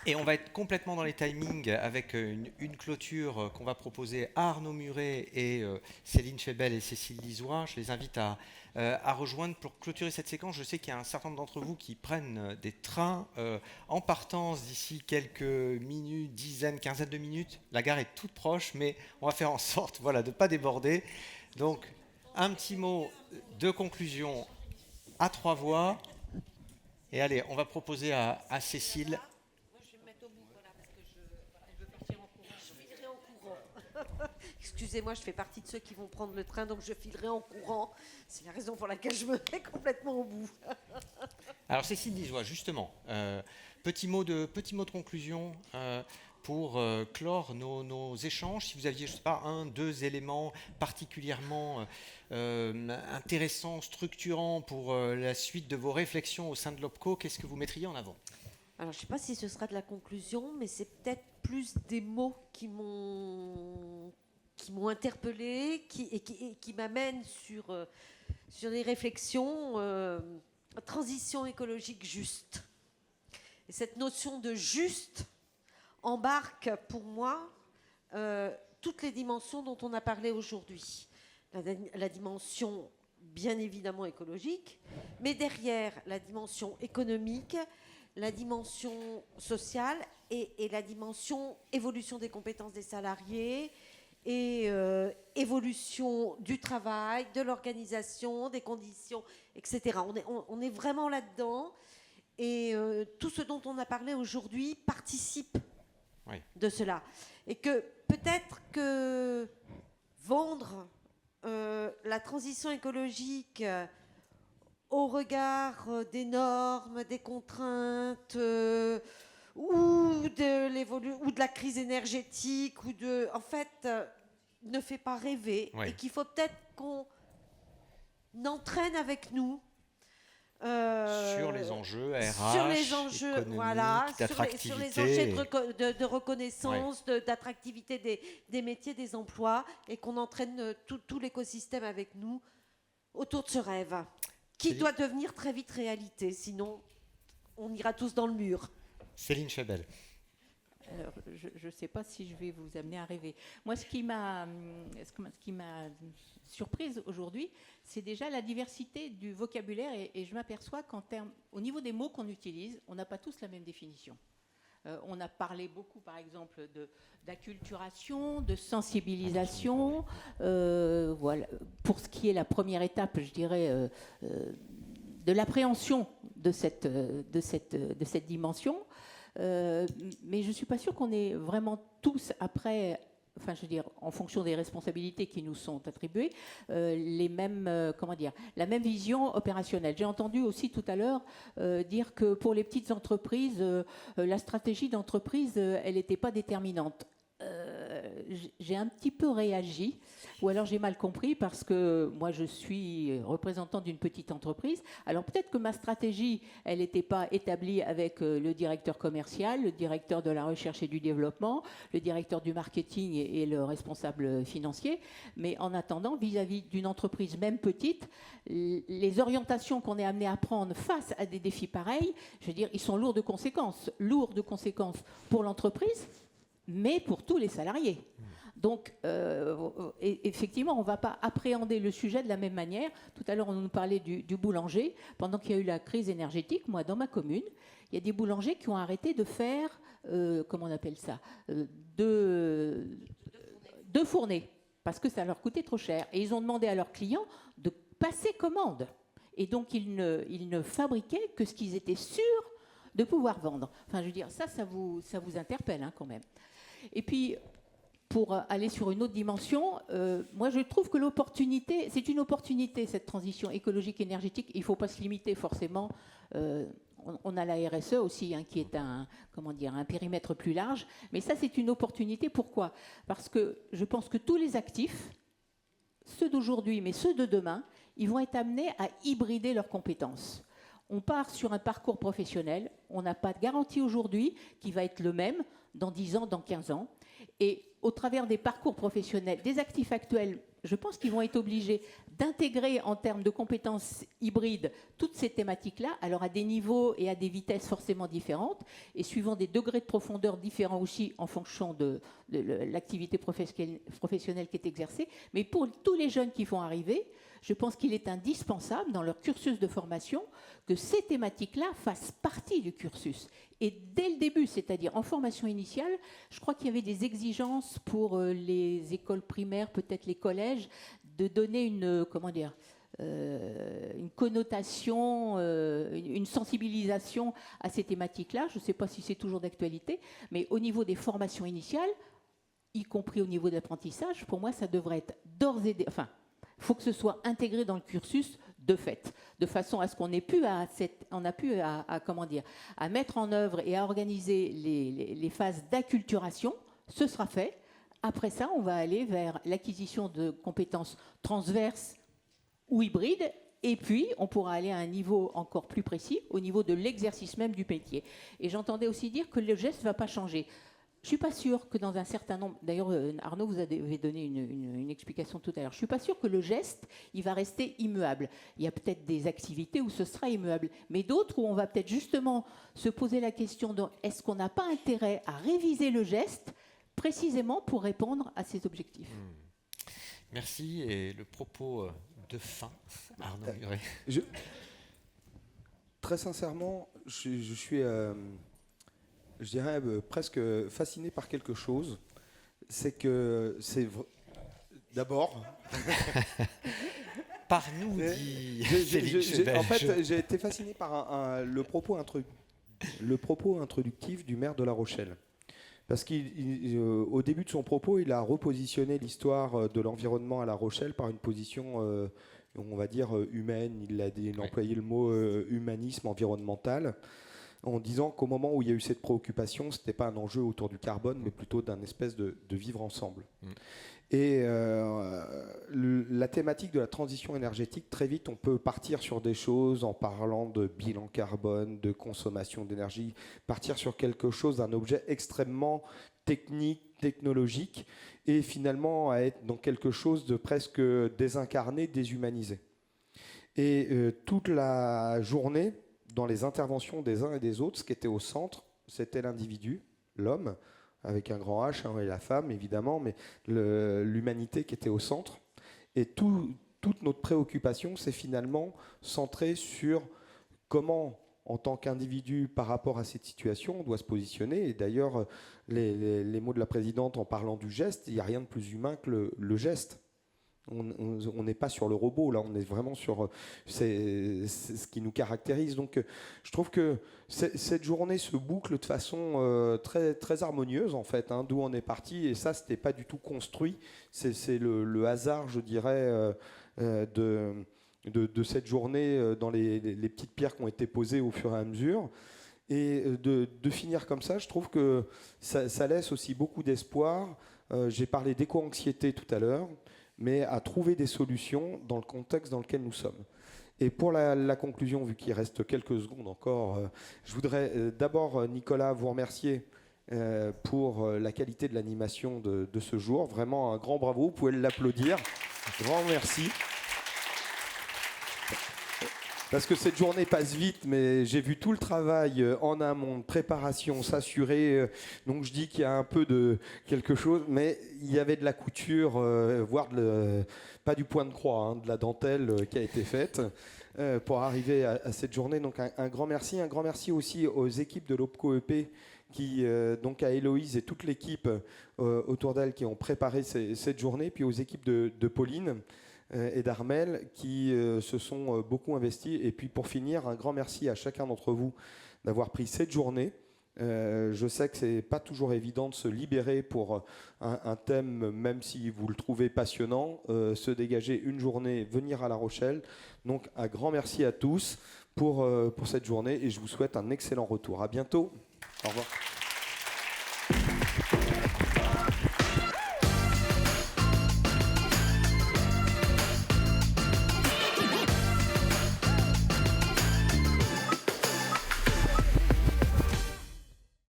Et on va être complètement dans les timings avec une clôture qu'on va proposer à Arnaud Muret et Céline Chebel et Cécile Lizois. Je les invite à rejoindre pour clôturer cette séquence. Je sais qu'il y a un certain nombre d'entre vous qui prennent des trains en partance d'ici quelques minutes, dizaines, quinzaines de minutes. La gare est toute proche, mais on va faire en sorte voilà, de ne pas déborder. Donc, un petit mot de conclusion à trois voix. Et allez, on va proposer à Cécile. Moi, je vais me mettre au bout, voilà, parce que elle veut partir en courant. Je filerai en courant. Excusez-moi, je fais partie de ceux qui vont prendre le train, donc je filerai en courant. C'est la raison pour laquelle je me mets complètement au bout. Alors Cécile Lizois, justement, petit mot de conclusion pour clore nos échanges. Si vous aviez, je sais pas, un, deux éléments particulièrement intéressants, structurants pour la suite de vos réflexions au sein de l'OPCO, qu'est-ce que vous mettriez en avant? Alors, je ne sais pas si ce sera de la conclusion, mais c'est peut-être plus des mots qui m'ont interpellée et qui m'amènent sur des réflexions. Transition écologique juste. Et cette notion de juste embarque pour moi toutes les dimensions dont on a parlé aujourd'hui. La dimension bien évidemment écologique, mais derrière la dimension économique, la dimension sociale et la dimension évolution des compétences des salariés et évolution du travail, de l'organisation, des conditions, etc. On est vraiment là-dedans et tout ce dont on a parlé aujourd'hui participe Oui. de cela. Et que peut-être que vendre la transition écologique au regard des normes, des contraintes ou de la crise énergétique en fait, ne fait pas rêver Oui. et qu'il faut peut-être qu'on entraîne avec nous Sur les enjeux RH, sur les enjeux, économiques, voilà, sur les enjeux d'attractivité. de reconnaissance, d'attractivité des métiers, des emplois, et qu'on entraîne tout l'écosystème avec nous autour de ce rêve, qui doit devenir très vite réalité, sinon on ira tous dans le mur. Céline Chebel. Alors, je ne sais pas si je vais vous amener à rêver. Moi, ce qui m'a surprise aujourd'hui, c'est déjà la diversité du vocabulaire et je m'aperçois au niveau des mots qu'on utilise, on n'a pas tous la même définition. On a parlé beaucoup, par exemple, d'acculturation, de sensibilisation. Voilà. Pour ce qui est la première étape, je dirais, de l'appréhension de cette dimension. Mais je ne suis pas sûre qu'on ait vraiment tous, après, enfin je veux dire, en fonction des responsabilités qui nous sont attribuées, les mêmes, la même vision opérationnelle. J'ai entendu aussi tout à l'heure dire que pour les petites entreprises, la stratégie d'entreprise, elle n'était pas déterminante. J'ai un petit peu réagi, ou alors j'ai mal compris parce que moi je suis représentant d'une petite entreprise. Alors peut-être que ma stratégie, elle n'était pas établie avec le directeur commercial, le directeur de la recherche et du développement, le directeur du marketing et le responsable financier. Mais en attendant, vis-à-vis d'une entreprise même petite, les orientations qu'on est amené à prendre face à des défis pareils, je veux dire, ils sont lourds de conséquences pour l'entreprise, mais pour tous les salariés. Donc, effectivement, on ne va pas appréhender le sujet de la même manière. Tout à l'heure, on nous parlait du boulanger. Pendant qu'il y a eu la crise énergétique, moi, dans ma commune, il y a des boulangers qui ont arrêté de faire, comment on appelle ça, deux fournées, parce que ça leur coûtait trop cher. Et ils ont demandé à leurs clients de passer commande. Et donc, ils ne fabriquaient que ce qu'ils étaient sûrs de pouvoir vendre. Enfin, je veux dire, ça vous interpelle quand même. Et puis, pour aller sur une autre dimension, moi je trouve que c'est une opportunité, cette transition écologique énergétique. Il ne faut pas se limiter forcément. On a la RSE aussi, qui est un périmètre plus large. Mais ça, c'est une opportunité. Pourquoi ? Parce que je pense que tous les actifs, ceux d'aujourd'hui, mais ceux de demain, ils vont être amenés à hybrider leurs compétences. On part sur un parcours professionnel. On n'a pas de garantie aujourd'hui qui va être le même dans 10 ans, dans 15 ans. Et au travers des parcours professionnels, des actifs actuels, je pense qu'ils vont être obligés d'intégrer en termes de compétences hybrides toutes ces thématiques-là, alors à des niveaux et à des vitesses forcément différentes, et suivant des degrés de profondeur différents aussi en fonction de l'activité professionnelle qui est exercée. Mais pour tous les jeunes qui vont arriver, je pense qu'il est indispensable dans leur cursus de formation que ces thématiques-là fassent partie du cursus. Et dès le début, c'est-à-dire en formation initiale, je crois qu'il y avait des exigences pour les écoles primaires, peut-être les collèges, de donner une connotation, une sensibilisation à ces thématiques-là. Je ne sais pas si c'est toujours d'actualité, mais au niveau des formations initiales, y compris au niveau de l'apprentissage, pour moi, ça devrait être d'ores et déjà... Enfin, il faut que ce soit intégré dans le cursus de fait, de façon à ce qu'on ait pu à mettre en œuvre et à organiser les phases d'acculturation. Ce sera fait. Après ça, on va aller vers l'acquisition de compétences transverses ou hybrides, et puis on pourra aller à un niveau encore plus précis, au niveau de l'exercice même du métier. Et j'entendais aussi dire que le geste ne va pas changer. Je ne suis pas sûre que dans un certain nombre... D'ailleurs, Arnaud, vous avez donné une explication tout à l'heure. Je ne suis pas sûre que le geste, il va rester immuable. Il y a peut-être des activités où ce sera immuable, mais d'autres où on va peut-être justement se poser la question de est-ce qu'on n'a pas intérêt à réviser le geste précisément pour répondre à ces objectifs. Merci. Et le propos de fin, Arnaud Muret. Très sincèrement, je suis... je dirais presque fasciné par quelque chose, c'est que c'est d'abord... Par nous, dit en fait, j'ai été fasciné par le propos introductif du maire de La Rochelle. Parce qu'au début de son propos, il a repositionné l'histoire de l'environnement à La Rochelle par une position, on va dire, humaine. Il a employé le mot humanisme environnemental, en disant qu'au moment où il y a eu cette préoccupation, ce n'était pas un enjeu autour du carbone, mais plutôt d'un espèce de vivre ensemble. Et la thématique de la transition énergétique, très vite, on peut partir sur des choses en parlant de bilan carbone, de consommation d'énergie, partir sur quelque chose, d'un objet extrêmement technique, technologique, et finalement à être dans quelque chose de presque désincarné, déshumanisé. Et toute la journée, dans les interventions des uns et des autres, ce qui était au centre, c'était l'individu, l'homme, avec un grand H, et la femme, évidemment, mais l'humanité qui était au centre. Et toute notre préoccupation s'est finalement centrée sur comment, en tant qu'individu, par rapport à cette situation, on doit se positionner. Et d'ailleurs, les mots de la présidente en parlant du geste, il n'y a rien de plus humain que le geste. On n'est pas sur le robot, là, on est vraiment sur c'est ce qui nous caractérise. Donc, je trouve que cette journée se boucle de façon très, très harmonieuse, en fait, d'où on est parti. Et ça, c'était pas du tout construit. C'est le hasard, je dirais, de cette journée dans les petites pierres qui ont été posées au fur et à mesure. Et de finir comme ça, je trouve que ça laisse aussi beaucoup d'espoir. J'ai parlé d'éco-anxiété tout à l'heure, mais à trouver des solutions dans le contexte dans lequel nous sommes. Et pour la conclusion, vu qu'il reste quelques secondes encore, je voudrais d'abord, Nicolas, vous remercier pour la qualité de l'animation de ce jour. Vraiment un grand bravo, vous pouvez l'applaudir. Grand merci. Parce que cette journée passe vite, mais j'ai vu tout le travail en amont, de préparation, s'assurer. Donc je dis qu'il y a un peu de quelque chose, mais il y avait de la couture, voire pas du point de croix, de la dentelle qui a été faite pour arriver à cette journée. Donc un grand merci. Un grand merci aussi aux équipes de l'OPCO EP, donc à Héloïse et toute l'équipe autour d'elle qui ont préparé cette journée, puis aux équipes de Pauline et d'Armel qui se sont beaucoup investis. Et puis pour finir, un grand merci à chacun d'entre vous d'avoir pris cette journée. Je sais que c'est pas toujours évident de se libérer pour un thème, même si vous le trouvez passionnant, se dégager une journée, venir à La Rochelle. Donc un grand merci à tous pour cette journée et je vous souhaite un excellent retour. À bientôt. Au revoir.